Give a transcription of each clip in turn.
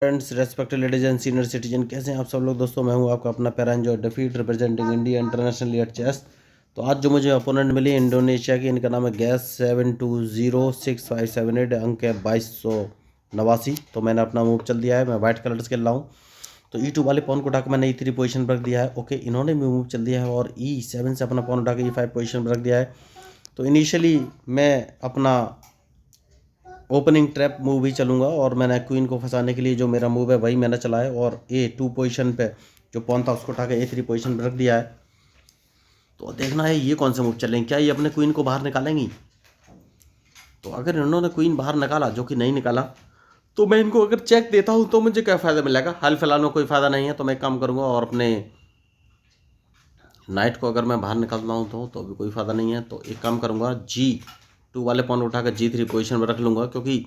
Friends, respected ladies and senior citizen, कैसे हैं आप सब लोग। दोस्तों, मैं हूं आपका अपना पैरान जो डिफीट representing India internationally at chess. तो आज जो मुझे अपोनेंट मिली इंडोनेशिया की, इनका नाम है गैस 720658, अंक है 2289। तो मैंने अपना मूव चल दिया है। मैं वाइट कलर्स खेल रहा हूँ। तो E2 वाले पॉन को उठाकर मैंने E3 पोजीशन पर रख दिया है। ओके, इन्होंने भी मूव चल दिया है और E7 से अपना पॉन उठाकर E5 पोजीशन पर रख दिया है। तो इनिशियली मैं अपना ओपनिंग ट्रैप मूव ही चलूँगा और मैंने क्वीन को फंसाने के लिए जो मेरा मूव है वही मैंने चला है और A2 पोजीशन पे जो पॉन था उसको उठा के A3 पोजीशन पे रख दिया है। तो देखना है ये कौन से मूव चलेंगे, क्या ये अपने क्वीन को बाहर निकालेंगी। तो अगर इन्होंने क्वीन बाहर निकाला, जो कि नहीं निकाला, तो मैं इनको अगर चेक देता हूँ तो मुझे क्या फ़ायदा मिलेगा। हाल फिलहाल में कोई फ़ायदा नहीं है। तो मैं एक काम करूँगा और अपने नाइट को अगर मैं बाहर निकालता हूँ तो भी कोई फ़ायदा नहीं है। तो एक काम करूँगा, G2 वाले पॉन उठाकर G3 पोजीशन में रख लूँगा, क्योंकि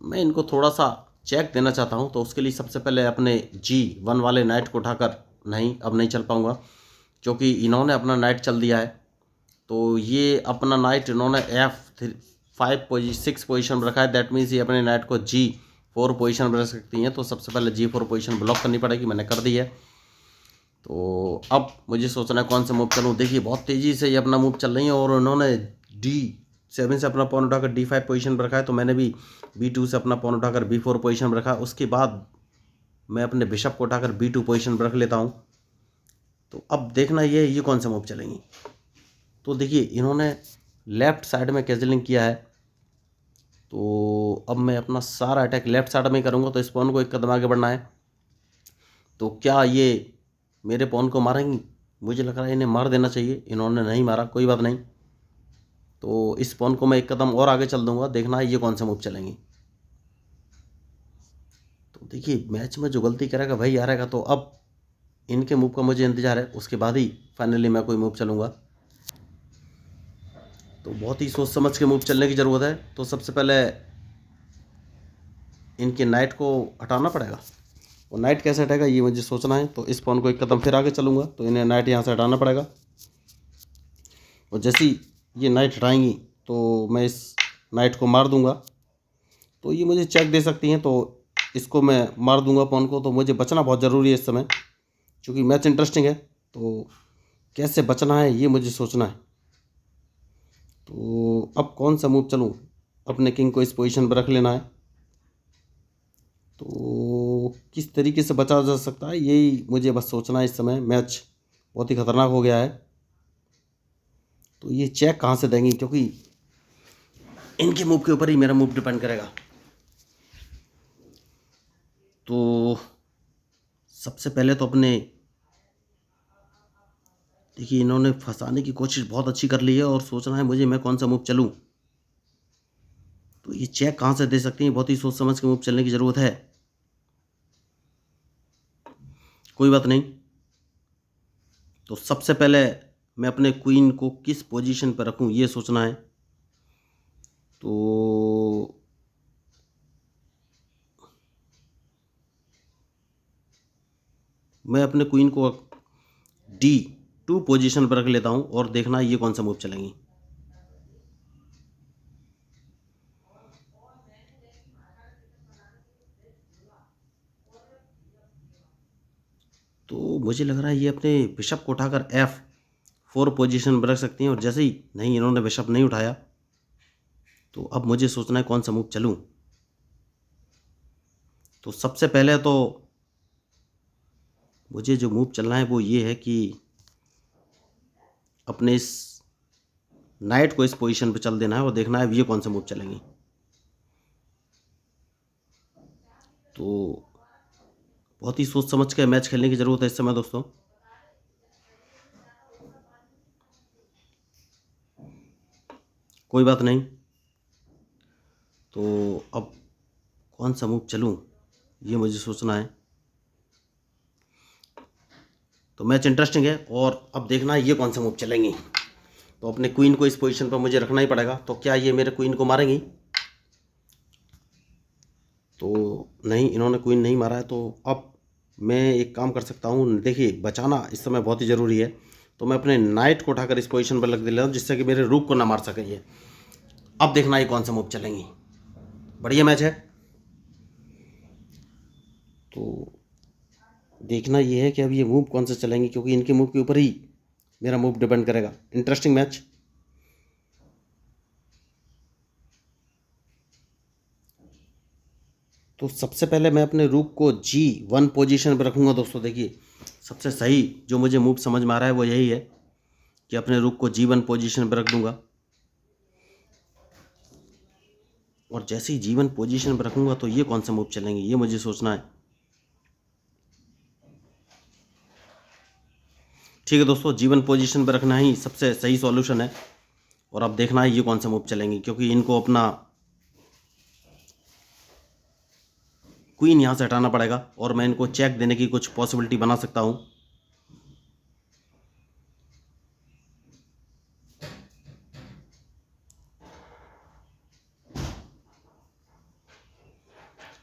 मैं इनको थोड़ा सा चेक देना चाहता हूँ। तो उसके लिए सबसे पहले अपने G1 वाले नाइट को उठाकर, नहीं अब नहीं चल पाऊँगा क्योंकि इन्होंने अपना नाइट चल दिया है। तो ये अपना नाइट इन्होंने F6 पोजीशन में रखा है। दैट मीन्स ये अपने नाइट को G4 पोजीशन में रख सकती हैं। तो सबसे पहले G4 पोजीशन ब्लॉक करनी पड़ेगी, मैंने कर दी है। तो अब मुझे सोचना है कौन सा मूव चलूँ। देखिए बहुत तेज़ी से ये अपना मूव चल रही है और उन्होंने D7 से अपना पॉन उठाकर D5 पोजीशन पर रखा है। तो मैंने भी B2 से अपना पॉन उठाकर B4 पोजीशन पर रखा। उसके बाद मैं अपने बिशप को उठाकर B2 पोजीशन पर रख लेता हूँ। तो अब देखना ये कौन सा मूव चलेंगी। तो देखिए इन्होंने लेफ़्ट साइड में कैजलिंग किया है। तो अब मैं अपना सारा अटैक लेफ़्ट साइड में करूँगा। तो इस पॉन को एक कदम आगे बढ़ना है। तो क्या ये मेरे पॉन को मारेंगी? मुझे लग रहा है इन्हें मार देना चाहिए। इन्होंने नहीं मारा, कोई बात नहीं। तो इस पॉन को मैं एक कदम और आगे चल दूंगा। देखना है ये कौन सा मूव चलेंगी। तो देखिए मैच में जो गलती करेगा वही हारेगा। तो अब इनके मूव का मुझे इंतजार है, उसके बाद ही फाइनली मैं कोई मूव चलूँगा। तो बहुत ही सोच समझ के मूव चलने की ज़रूरत है। तो सबसे पहले इनके नाइट को हटाना पड़ेगा और नाइट कैसे हटेगा ये मुझे सोचना है। तो इस पॉन को एक कदम फिर आगे चलूँगा। तो इन्हें नाइट यहाँ से हटाना पड़ेगा और जैसे ही ये नाइट हटाएंगी तो मैं इस नाइट को मार दूंगा। तो ये मुझे चेक दे सकती हैं। तो इसको मैं मार दूंगा पॉन को। तो मुझे बचना बहुत ज़रूरी है इस समय, क्योंकि मैच इंटरेस्टिंग है। तो कैसे बचना है ये मुझे सोचना है। तो अब कौन सा मूव चलूँ, अपने किंग को इस पोजीशन पर रख लेना है। तो किस तरीके से बचा जा सकता है यही मुझे बस सोचना है इस समय। मैच बहुत ही खतरनाक हो गया है। तो ये चेक कहाँ से देंगी, क्योंकि इनके मूव के ऊपर ही मेरा मूव डिपेंड करेगा। तो सबसे पहले तो अपने देखिए इन्होंने फंसाने की कोशिश बहुत अच्छी कर ली है और सोचना है मुझे मैं कौन सा मूव चलूं। तो ये चेक कहाँ से दे सकती हैं, बहुत ही सोच समझ के मूव चलने की ज़रूरत है। कोई बात नहीं। तो सबसे पहले मैं अपने क्वीन को किस पोजीशन पर रखूं ये सोचना है। तो मैं अपने क्वीन को D2 पोजीशन पर रख लेता हूं और देखना ये कौन सा मूव चलेंगी। तो मुझे लग रहा है ये अपने बिशप को उठाकर F4 पोजीशन पर रख सकती हैं और जैसे ही नहीं इन्होंने बिशप नहीं उठाया तो अब मुझे सोचना है कौन सा मूव चलूं। तो सबसे पहले तो मुझे जो मूव चलना है वो ये है कि अपने इस नाइट को इस पोजीशन पे चल देना है और देखना है ये कौन सा मूव चलेंगे। तो बहुत ही सोच समझ के मैच खेलने की ज़रूरत है इस समय दोस्तों। कोई बात नहीं। तो अब कौन सा मूव चलूं ये मुझे सोचना है। तो मैच इंटरेस्टिंग है और अब देखना है ये कौन सा मूव चलेंगी। तो अपने क्वीन को इस पोजीशन पर मुझे रखना ही पड़ेगा। तो क्या ये मेरे क्वीन को मारेंगी? तो नहीं, इन्होंने क्वीन नहीं मारा है। तो अब मैं एक काम कर सकता हूँ। देखिए बचाना इस समय बहुत ही ज़रूरी है। तो मैं अपने नाइट को उठाकर इस पोजीशन पर रख दे रहा हूँ जिससे कि मेरे रूक को ना मार सके ये। अब देखना ये कौन सा मूव चलेंगी। बढ़िया मैच है। तो देखना ये है कि अब ये मूव कौन से चलेंगे, क्योंकि इनके मूव के ऊपर ही मेरा मूव डिपेंड करेगा। Interesting match. तो सबसे पहले मैं अपने रूक को G1 पोजीशन पर रखूँगा दोस्तों। देखिए सबसे सही जो मुझे मूव समझ में आ रहा है वो यही है कि अपने रूक को G1 पोजीशन पर रख दूँगा, और जैसे ही G1 पोजीशन पर रखूँगा तो ये कौन सा मूव चलेंगे ये मुझे सोचना है। ठीक है दोस्तों, G1 पोजीशन पर रखना ही सबसे सही सॉल्यूशन है, और अब देखना है ये कौन सा मूव चलेंगे, क्योंकि इनको अपना क्वीन यहाँ से हटाना पड़ेगा और मैं इनको चेक देने की कुछ पॉसिबिलिटी बना सकता हूँ।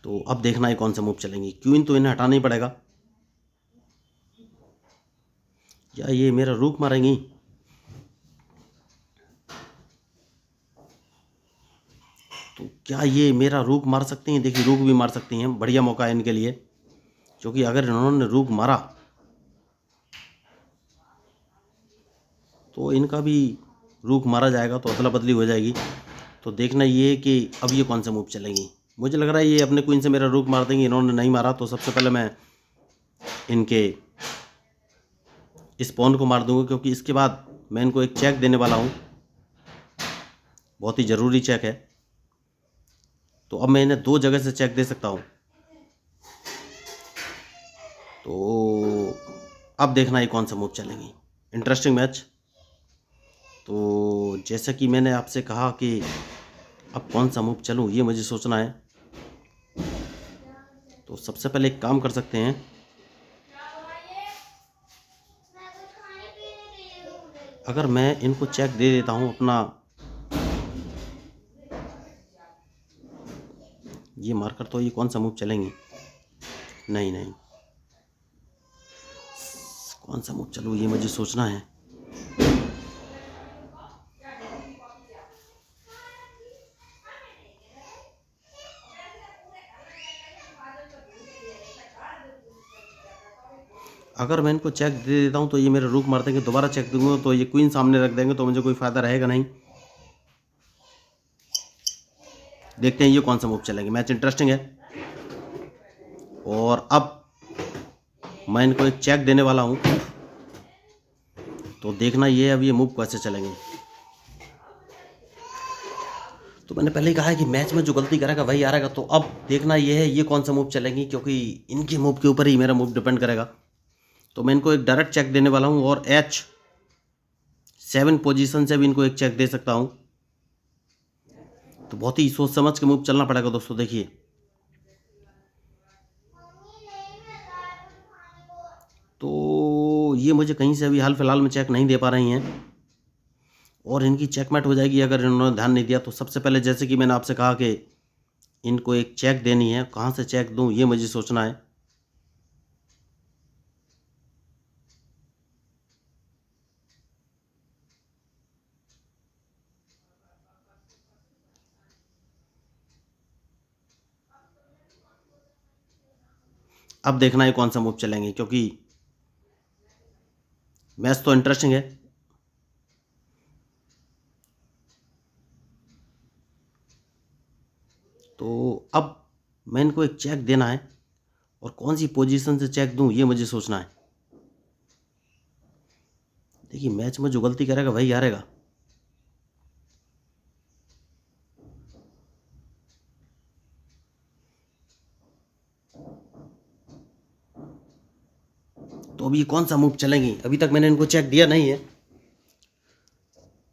तो अब देखना है कौन सा मूव चलेंगे। क्वीन तो इन्हें हटाना ही पड़ेगा, या ये मेरा रूक मारेंगी। तो क्या ये मेरा रूक मार सकती हैं? देखिए रूक भी मार सकती हैं, बढ़िया मौका है इनके लिए, क्योंकि अगर इन्होंने रूक मारा तो इनका भी रूक मारा जाएगा, तो अदला बदली हो जाएगी। तो देखना ये है कि अब ये कौन सा मूव चलेंगी। मुझे लग रहा है ये अपने क्वीन से मेरा रूक मार देंगे। इन्होंने नहीं मारा तो सबसे पहले मैं इनके इस पॉन को मार दूंगा, क्योंकि इसके बाद मैं इनको एक चेक देने वाला हूँ, बहुत ही ज़रूरी चेक है। तो अब मैं इन्हें दो जगह से चेक दे सकता हूँ। तो अब देखना ये कौन सा मूव चलेंगी। Interesting match. तो जैसा कि मैंने आपसे कहा कि अब कौन सा मूव चलूँ ये मुझे सोचना है। तो सबसे पहले एक काम कर सकते हैं, अगर मैं इनको चेक दे देता हूँ अपना, ये मारकर, तो ये कौन सा मूव चलेंगी। नहीं नहीं, कौन सा मूव चलूँ ये मुझे सोचना है। अगर मैं इनको चेक दे देता हूँ तो ये मेरे रूक मार देंगे, दोबारा चेक दूंगा तो ये क्वीन सामने रख देंगे, तो मुझे कोई फ़ायदा रहेगा नहीं। देखते हैं ये कौन सा मूव चलेंगे। मैच इंटरेस्टिंग है, और अब मैं इनको एक चेक देने वाला हूँ। तो देखना ये अब ये मूव कैसे चलेंगे। तो मैंने पहले ही कहा है कि मैच में जो गलती करेगा वही हारेगा। तो अब देखना ये है ये कौन सा मूव चलेंगी, क्योंकि इनके मूव के ऊपर ही मेरा मूव डिपेंड करेगा। तो मैं इनको एक डायरेक्ट चेक देने वाला हूँ, और H7 पोजीशन से भी इनको एक चेक दे सकता हूँ। तो बहुत ही सोच समझ के मूव चलना पड़ेगा दोस्तों। देखिए तो ये मुझे कहीं से अभी हाल फिलहाल में चेक नहीं दे पा रही हैं, और इनकी चेकमेट हो जाएगी अगर इन्होंने ध्यान नहीं दिया। तो सबसे पहले जैसे कि मैंने आपसे कहा कि इनको एक चेक देनी है, कहाँ से चेक दूँ ये मुझे सोचना है। अब देखना है कौन सा मूव चलेंगे, क्योंकि मैच तो इंटरेस्टिंग है। तो अब मैं इनको एक चेक देना है, और कौन सी पोजीशन से चेक दूं ये मुझे सोचना है। देखिए मैच में जो गलती करेगा वही हारेगा। तो अभी कौन सा मूव चलेंगी, अभी तक मैंने इनको चेक दिया नहीं है।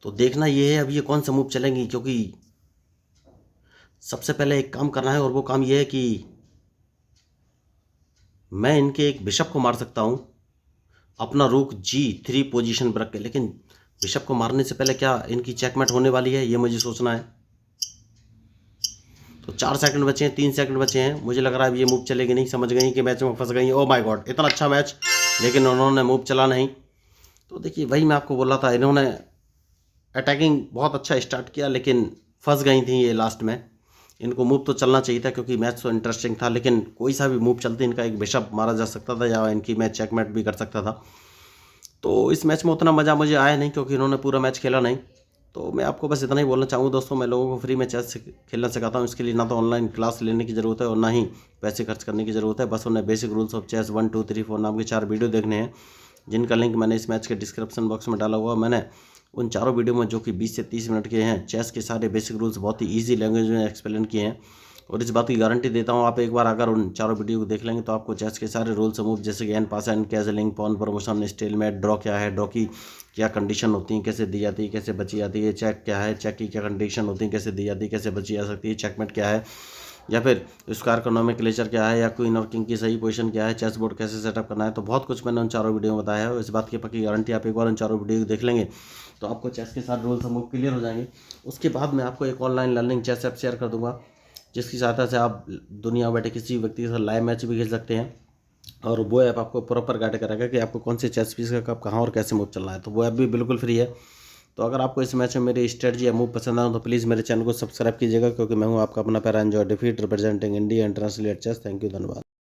तो देखना ये है अभी ये कौन सा मूव चलेंगी, क्योंकि सबसे पहले एक काम करना है, और वो काम ये है कि मैं इनके एक बिशप को मार सकता हूँ अपना रूक G3 पोजीशन पर रख के। लेकिन बिशप को मारने से पहले क्या इनकी चेकमेट होने वाली है ये मुझे सोचना है। तो 4 सेकंड बचे हैं, 3 सेकंड बचे हैं। मुझे लग रहा है ये मूव चलेगी नहीं, समझ गई कि मैच में फंस गई। ओ माय गॉड, इतना अच्छा मैच, लेकिन उन्होंने मूव चला नहीं। तो देखिए वही मैं आपको बोल रहा था, इन्होंने अटैकिंग बहुत अच्छा स्टार्ट किया लेकिन फंस गई थी ये लास्ट में। इनको मूव तो चलना चाहिए था क्योंकि मैच तो इंटरेस्टिंग था, लेकिन कोई सा भी मूव चलते इनका एक बिशप मारा जा सकता था या इनकी मैच चेकमेट भी कर सकता था। तो इस मैच में उतना मज़ा मुझे आया नहीं क्योंकि इन्होंने पूरा मैच खेला नहीं। तो मैं आपको बस इतना ही बोलना चाहूँगा दोस्तों, मैं लोगों को फ्री में चेस खेलना सिखाता हूँ। इसके लिए ना तो ऑनलाइन क्लास लेने की ज़रूरत है और ना ही पैसे खर्च करने की ज़रूरत है। बस उन्हें बेसिक रूल्स ऑफ चेस 1 2 3 4 नाम के 4 वीडियो देखने हैं, जिनका लिंक मैंने इस मैच के डिस्क्रिप्शन बॉक्स में डाला हुआ। मैंने उन चारों वीडियो में, जो कि 20 से 30 मिनट के हैं, चेस के सारे बेसिक रूल्स बहुत ही ईजी लैंग्वेज में एक्सप्लेन किए हैं। और इस बात की गारंटी देता हूँ, आप एक बार अगर उन चारों वीडियो को देख लेंगे तो आपको चेस के सारे रूल्स मूव, जैसे कि en passant and castling, pawn promotion, stalemate, draw क्या है, ड्रॉ की क्या कंडीशन होती है, कैसे दी जाती है, कैसे बची जाती है, चेक क्या है, चेक की क्या कंडीशन होती है, कैसे दी जाती है, कैसे बची जा सकती है, चेकमेट क्या है, या फिर स्क्वायर का नोमेनक्लेचर क्या है, या क्वीन और किंग की सही पोजीशन क्या है, चेस बोर्ड कैसे सेटअप करना है। तो बहुत कुछ मैंने उन चारों वीडियो में बताया है। इस बात की पक्की गारंटी, आप एक बार उन चारों वीडियो को देख लेंगे तो आपको चेस के साथ रूल्स मूव क्लियर हो जाएंगे। उसके बाद मैं आपको एक online learning chess app share कर दूंगा, जिसकी सहायता से आप दुनिया में बैठे किसी व्यक्ति के साथ लाइव मैच भी खेल सकते हैं। और वो ऐप आपको प्रॉपर गाइड करेगा कि आपको कौन से चेस पीस का कब कहाँ और कैसे मूव चलना है। तो वो ऐप भी बिल्कुल फ्री है। तो अगर आपको इस मैच में मेरी स्ट्रेटजी या मूव पसंद आए तो प्लीज़ मेरे चैनल को सब्सक्राइब कीजिएगा, क्योंकि मैं हूँ आपका अपना पैरा एंजॉय डिफीट representing India international chess. Thank you, धन्यवाद।